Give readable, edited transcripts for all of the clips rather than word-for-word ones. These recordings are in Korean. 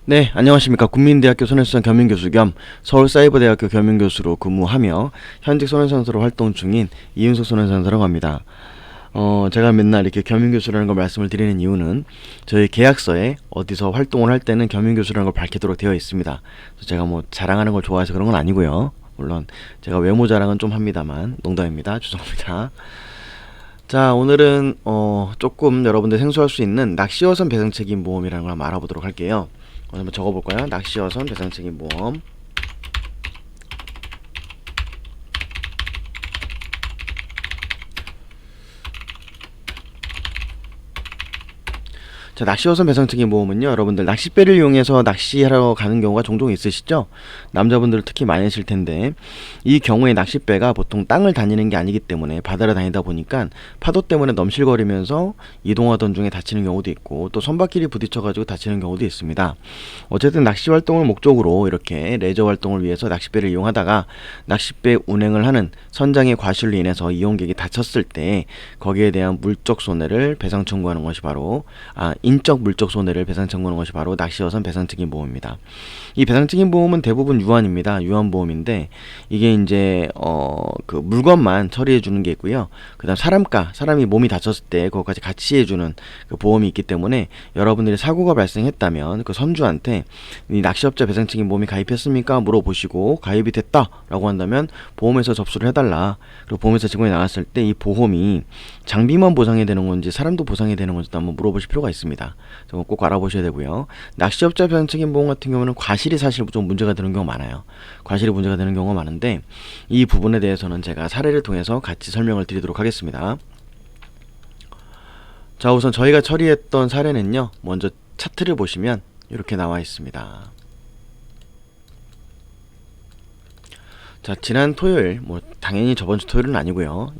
네, 안녕하십니까. 국민대학교 손해수산 겸임교수 겸 서울사이버대학교 겸임교수로 근무하며 현직 손해산수로 활동 중인 이윤석 손해산수라고 합니다. 제가 맨날 이렇게 겸임교수라는 걸 말씀을 드리는 이유는 저희 계약서에 어디서 활동을 할 때는 겸임교수라는 걸 밝히도록 되어 있습니다. 그래서 제가 뭐 자랑하는 걸 좋아해서 그런 건 아니고요. 물론 제가 외모 자랑은 좀 합니다만 농담입니다. 죄송합니다. 자, 오늘은 조금 여러분들 생소할 수 있는 낚시어선 배상책임 보험이라는 걸 한번 알아보도록 할게요. 한번 적어볼까요? 낚시어선 배상책임 보험. 자, 낚시어선 배상책임 보험은요, 여러분들 낚싯배를 이용해서 낚시하러 가는 경우가 종종 있으시죠? 남자분들 특히 많으실 텐데, 이 경우에 낚싯배가 보통 땅을 다니는 게 아니기 때문에 바다를 다니다 보니까 파도 때문에 넘실거리면서 이동하던 중에 다치는 경우도 있고, 또 선박끼리 부딪혀가지고 다치는 경우도 있습니다. 어쨌든 낚시 활동을 목적으로 이렇게 레저 활동을 위해서 낚싯배를 이용하다가 낚싯배 운행을 하는 선장의 과실로 인해서 이용객이 다쳤을 때 거기에 대한 물적 손해를 배상 청구하는 것이 바로 인적 물적 손해를 배상 청구하는 것이 바로 낚시어선 배상책임 보험입니다. 이 배상책임 보험은 대부분 유한입니다. 유한보험인데 이게 이제 그 물건만 처리해 주는 게 있고요. 그다음 사람이 몸이 다쳤을 때 그것까지 같이 해주는 그 보험이 있기 때문에 여러분들이 사고가 발생했다면 그 선주한테 이 낚시업자 배상책임 보험이 가입했습니까? 물어보시고 가입이 됐다라고 한다면 보험에서 접수를 해달라. 그리고 보험회사 직원이 나왔을 때 이 보험이 장비만 보상이 되는 건지 사람도 보상이 되는 건지도 한번 물어보실 필요가 있습니다. 저거 꼭 알아보셔야 되고요. 낚시업자 배상책임 보험 같은 경우는 과실이 사실 좀 문제가 되는 경우가 많아요. 과실이 문제가 되는 경우가 많은데 이 부분에 대해서는 제가 사례를 통해서 같이 설명을 드리도록 하겠습니다. 자, 우선 저희가 처리했던 사례는요. 먼저 차트를 보시면 이렇게 나와 있습니다. 자, 지난 토요일, 뭐 당연히 저번 주 토요일은 아니고요.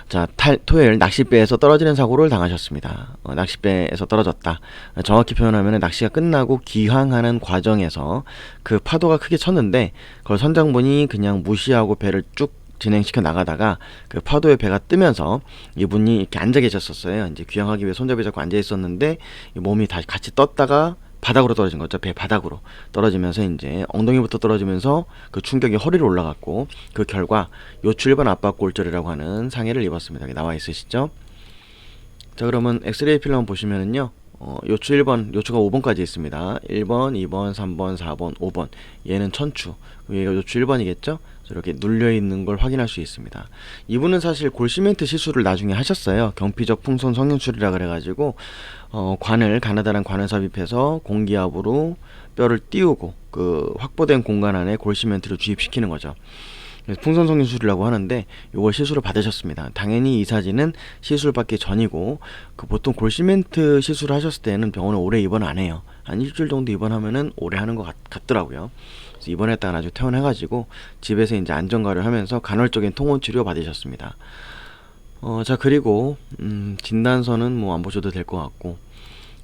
자, 토요일 낚싯배에서 떨어지는 사고를 당하셨습니다. 낚싯배에서 떨어졌다. 정확히 표현하면 낚시가 끝나고 귀향하는 과정에서 그 파도가 크게 쳤는데 그걸 선장분이 그냥 무시하고 배를 쭉 진행시켜 나가다가 그 파도에 배가 뜨면서 이분이 이렇게 앉아 계셨었어요. 이제 귀향하기 위해 손잡이 잡고 앉아 있었는데 몸이 다시 같이 떴다가 바닥으로 떨어진 거죠. 배 바닥으로 떨어지면서 이제 엉덩이부터 떨어지면서 그 충격이 허리로 올라갔고 그 결과 요추 1번 압박골절이라고 하는 상해를 입었습니다. 여기 나와 있으시죠? 자, 그러면 엑스레이 필름 한번 보시면은요. 요추 1번, 요추가 5번까지 있습니다. 1번, 2번, 3번, 4번, 5번. 얘는 천추. 얘가 요추 1번이겠죠? 이렇게 눌려있는 걸 확인할 수 있습니다. 이분은 사실 골시멘트 시술을 나중에 하셨어요. 경피적 풍선 성형술이라 그래가지고 관을 가느다란 관을 삽입해서 공기압으로 뼈를 띄우고 그 확보된 공간 안에 골시멘트를 주입시키는 거죠. 풍선 성형술이라고 하는데 이걸 시술을 받으셨습니다. 당연히 이 사진은 시술 받기 전이고 그 보통 골시멘트 시술을 하셨을 때는 병원에 오래 입원 안 해요. 한 일주일 정도 입원하면은 오래 하는 것 같더라고요. 그래서 입원했다가 나중에 퇴원해가지고 집에서 이제 안전가를 하면서 간헐적인 통원 치료 받으셨습니다. 자, 그리고 진단서는 뭐 안 보셔도 될 것 같고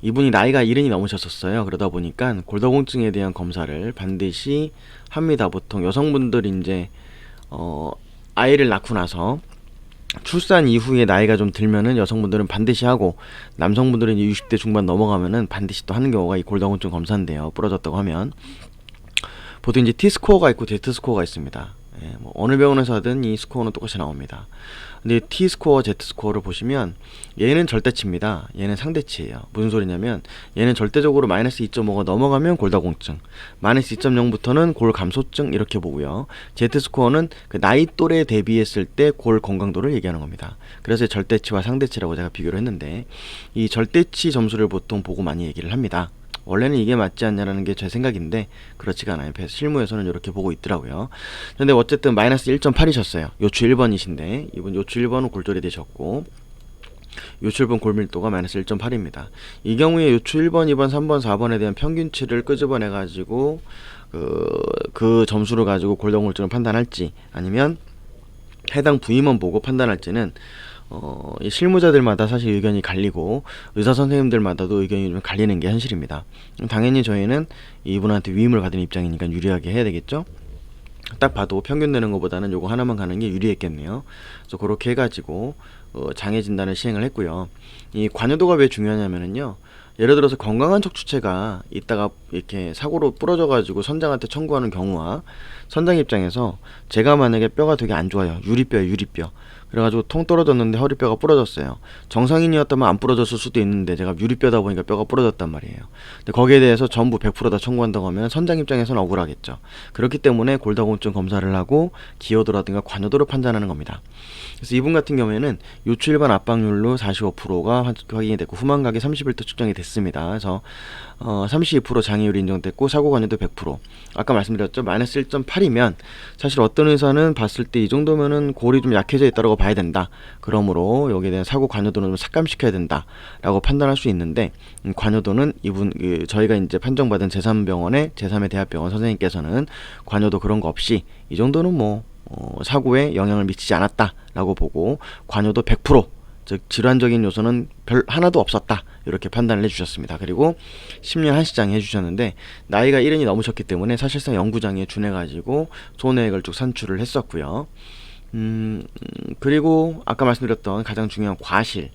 이분이 나이가 70이 넘으셨었어요. 그러다 보니까 골다공증에 대한 검사를 반드시 합니다. 보통 여성분들이 이제 아이를 낳고 나서 출산 이후에 나이가 좀 들면은 여성분들은 반드시 하고 남성분들은 60대 중반 넘어가면은 반드시 또 하는 경우가 이 골다공증 검사인데요. 부러졌다고 하면 보통 이제 T스코어가 있고 Z스코어가 있습니다. 예, 뭐 어느 병원에서 하든 이 스코어는 똑같이 나옵니다. 근데 T스코어, Z스코어를 보시면 얘는 절대치입니다. 얘는 상대치예요. 무슨 소리냐면 얘는 절대적으로 마이너스 2.5가 넘어가면 골다공증, 마이너스 2.0부터는 골 감소증 이렇게 보고요. Z스코어는 그 나이 또래 대비했을 때 골 건강도를 얘기하는 겁니다. 그래서 절대치와 상대치라고 제가 비교를 했는데 이 절대치 점수를 보통 보고 많이 얘기를 합니다. 원래는 이게 맞지 않냐라는 게 제 생각인데 그렇지가 않아요. 실무에서는 이렇게 보고 있더라고요. 근데 어쨌든 마이너스 1.8이셨어요. 요추 1번이신데 이분 요추 1번은 골절이 되셨고 요추 1번 골밀도가 마이너스 1.8입니다. 이 경우에 요추 1번, 2번, 3번, 4번에 대한 평균치를 끄집어내 가지고 그 점수를 가지고 골다공증을 판단할지 아니면 해당 부위만 보고 판단할지는 이 실무자들마다 사실 의견이 갈리고 의사 선생님들마다도 의견이 좀 갈리는 게 현실입니다. 당연히 저희는 이분한테 위임을 받은 입장이니까 유리하게 해야 되겠죠. 딱 봐도 평균 내는 것보다는 요거 하나만 가는 게 유리했겠네요. 그래서 그렇게 해가지고 장애 진단을 시행을 했고요. 이 관여도가 왜 중요하냐면은요. 예를 들어서 건강한 척추체가 있다가 이렇게 사고로 부러져가지고 선장한테 청구하는 경우와 선장 입장에서 제가 만약에 뼈가 되게 안 좋아요. 유리뼈예요, 유리뼈. 그래가지고 통 떨어졌는데 허리뼈가 부러졌어요. 정상인이었다면 안 부러졌을 수도 있는데 제가 유리뼈다 보니까 뼈가 부러졌단 말이에요. 근데 거기에 대해서 전부 100%다 청구한다고 하면 선장 입장에서는 억울하겠죠. 그렇기 때문에 골다공증 검사를 하고 기여도라든가 관여도를 판단하는 겁니다. 그래서 이분 같은 경우에는 요추 일반 압박률로 45%가 확인이 됐고 후만각이 31도 측정이 됐습니다. 그래서 32% 장애율이 인정됐고 사고 관여도 100%. 아까 말씀드렸죠. 마이너스 1.8이면 사실 어떤 의사는 봤을 때 이 정도면은 골이 좀 약해져 있다고 봐야 된다. 그러므로 여기에 대한 사고 관여도는 좀 삭감시켜야 된다라고 판단할 수 있는데 관여도는 이분 저희가 이제 판정받은 제3병원의 제3의 대학병원 선생님께서는 관여도 그런 거 없이 이 정도는 뭐 사고에 영향을 미치지 않았다라고 보고 관여도 100%, 즉 질환적인 요소는 별 하나도 없었다 이렇게 판단을 해주셨습니다. 그리고 10년 한시장에 해주셨는데 나이가 70이 넘으셨기 때문에 사실상 영구장애에 준해가지고 손해액을 쭉 산출을 했었고요. 그리고 아까 말씀드렸던 가장 중요한 과실,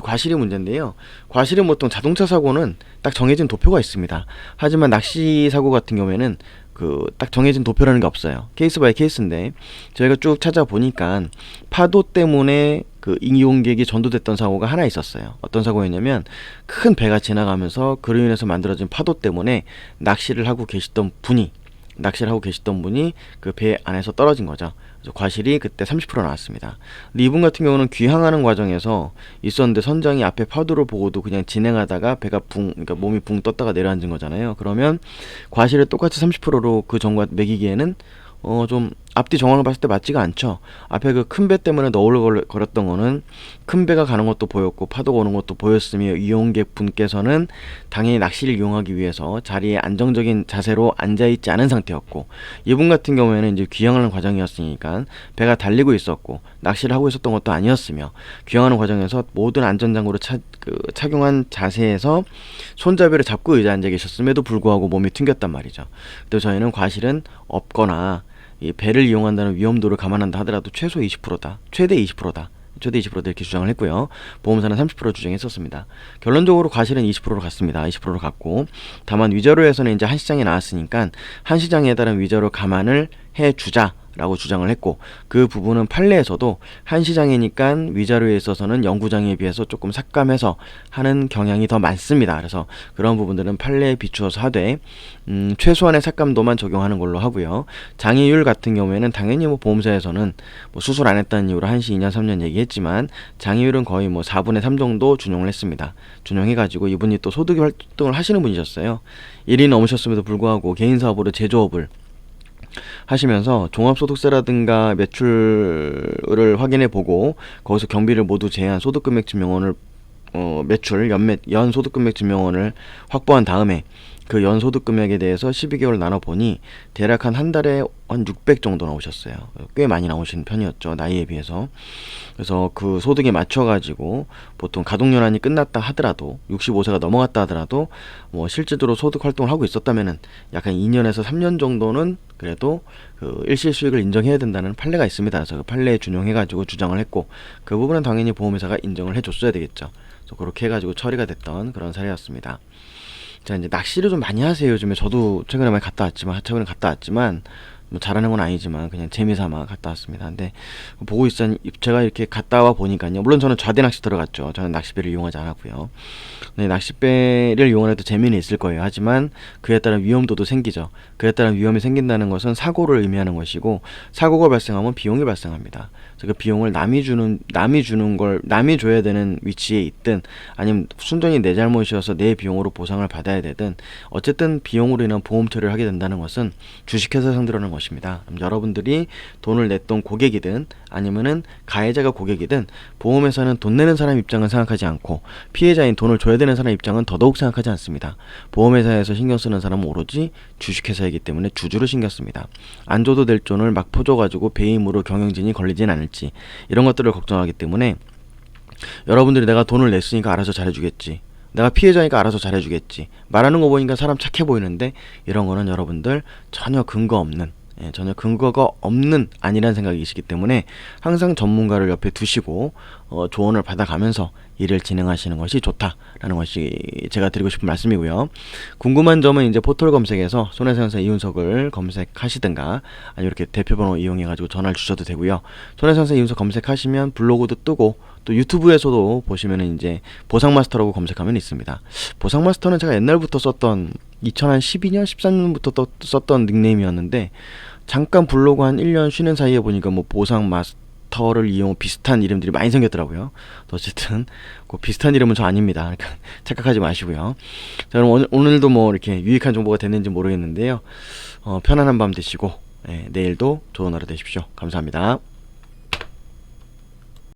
과실이 문제인데요. 과실은 보통 자동차 사고는 딱 정해진 도표가 있습니다. 하지만 낚시 사고 같은 경우에는 그 딱 정해진 도표라는 게 없어요. 케이스 바이 케이스인데 저희가 쭉 찾아보니까 파도 때문에 그 이용객이 전도됐던 사고가 하나 있었어요. 어떤 사고였냐면 큰 배가 지나가면서 그로 인해서 만들어진 파도 때문에 낚시를 하고 계시던 분이 그 배 안에서 떨어진 거죠. 그래서 과실이 그때 30% 나왔습니다. 근데 이분 같은 경우는 귀향하는 과정에서 있었는데 선장이 앞에 파도를 보고도 그냥 진행하다가 배가 그러니까 몸이 붕 떴다가 내려앉은 거잖아요. 그러면 과실을 똑같이 30%로 그 전과 매기기에는 좀 앞뒤 정황을 봤을 때 맞지가 않죠. 앞에 그 큰 배 때문에 너울거렸던 거는 큰 배가 가는 것도 보였고 파도가 오는 것도 보였으며 이용객 분께서는 당연히 낚시를 이용하기 위해서 자리에 안정적인 자세로 앉아있지 않은 상태였고 이분 같은 경우에는 이제 귀향하는 과정이었으니까 배가 달리고 있었고 낚시를 하고 있었던 것도 아니었으며 귀향하는 과정에서 모든 안전장구를 착용한 자세에서 손잡이를 잡고 의자에 앉아 계셨음에도 불구하고 몸이 튕겼단 말이죠. 그래서 저희는 과실은 없거나 이 배를 이용한다는 위험도를 감안한다 하더라도 최소 20%다. 최대 20%다. 최대 20%다 이렇게 주장을 했고요. 보험사는 30% 주장했었습니다. 결론적으로 과실은 20%로 갔습니다. 20%로 갔고 다만 위자료에서는 이제 한시장에 나왔으니까 한시장에 따른 위자료 감안을 해주자 라고 주장을 했고 그 부분은 판례에서도 한시장이니까 위자료에 있어서는 영구장애에 비해서 조금 삭감해서 하는 경향이 더 많습니다. 그래서 그런 부분들은 판례에 비추어서 하되 최소한의 삭감도만 적용하는 걸로 하고요. 장애율 같은 경우에는 당연히 뭐 보험사에서는 뭐 수술 안 했다는 이유로 한시 2년 3년 얘기했지만 장애율은 거의 뭐 4분의 3 정도 준용을 했습니다. 준용해가지고 이분이 또 소득 활동을 하시는 분이셨어요. 1이 넘으셨음에도 불구하고 개인사업으로 제조업을 하시면서 종합소득세라든가 매출을 확인해보고 거기서 경비를 모두 제한 소득금액 증명원을 매출 연 소득금액 증명원을 확보한 다음에 그 연소득금액에 대해서 12개월 나눠보니 대략 한 달에 한 600 정도 나오셨어요. 꽤 많이 나오신 편이었죠. 나이에 비해서. 그래서 그 소득에 맞춰가지고 보통 가동연한이 끝났다 하더라도 65세가 넘어갔다 하더라도 뭐 실제로 소득 활동을 하고 있었다면은 약간 2년에서 3년 정도는 그래도 그 일시 수익을 인정해야 된다는 판례가 있습니다. 그래서 그 판례에 준용해가지고 주장을 했고 그 부분은 당연히 보험회사가 인정을 해줬어야 되겠죠. 그래서 그렇게 해가지고 처리가 됐던 그런 사례였습니다. 자, 이제 낚시를 좀 많이 하세요. 요즘에 저도 최근에 많이 갔다 왔지만 뭐 잘하는 건 아니지만 그냥 재미삼아 갔다 왔습니다. 근데 보고 있으니 제가 이렇게 갔다 와 보니까요. 물론 저는 좌대 낚시 들어갔죠. 저는 낚싯배를 이용하지 않았고요. 네, 낚싯배를 이용해도 재미는 있을 거예요. 하지만 그에 따른 위험도도 생기죠. 그에 따른 위험이 생긴다는 것은 사고를 의미하는 것이고 사고가 발생하면 비용이 발생합니다. 그 비용을 남이 줘야 되는 위치에 있든 아니면 순전히 내 잘못이어서 내 비용으로 보상을 받아야 되든 어쨌든 비용으로 인한 보험 처리를 하게 된다는 것은 주식회사 상대로는 것입니다. 그럼 여러분들이 돈을 냈던 고객이든 아니면은 가해자가 고객이든 보험회사는 돈 내는 사람 입장은 생각하지 않고 피해자인 돈을 줘야 되는 사람 입장은 더더욱 생각하지 않습니다. 보험회사에서 신경 쓰는 사람은 오로지 주식회사이기 때문에 주주를 신경 씁니다. 안 줘도 될 돈을 막 퍼줘가지고 배임으로 경영진이 걸리진 않을지 이런 것들을 걱정하기 때문에 여러분들이 내가 돈을 냈으니까 알아서 잘해주겠지, 내가 피해자니까 알아서 잘해주겠지 말하는 거 보니까 사람 착해 보이는데 이런 거는 여러분들 전혀 근거가 없는 아니란 생각이시기 때문에 항상 전문가를 옆에 두시고 조언을 받아가면서 일을 진행하시는 것이 좋다라는 것이 제가 드리고 싶은 말씀이고요. 궁금한 점은 이제 포털 검색에서 손해상사 이윤석을 검색하시든가 아니면 이렇게 대표번호 이용해가지고 전화를 주셔도 되고요. 손해상사 이윤석 검색하시면 블로그도 뜨고 또 유튜브에서도 보시면은 이제 보상마스터라고 검색하면 있습니다. 보상마스터는 제가 옛날부터 썼던 2012년, 13년부터 썼던 닉네임이었는데 잠깐 블로그 한 1년 쉬는 사이에 보니까 뭐 보상마스터를 이용 비슷한 이름들이 많이 생겼더라고요. 어쨌든 그 비슷한 이름은 저 아닙니다. 그러니까 착각하지 마시고요. 자, 그럼 오늘도 뭐 이렇게 유익한 정보가 됐는지 모르겠는데요. 편안한 밤 되시고 내일도 좋은 하루 되십시오. 감사합니다.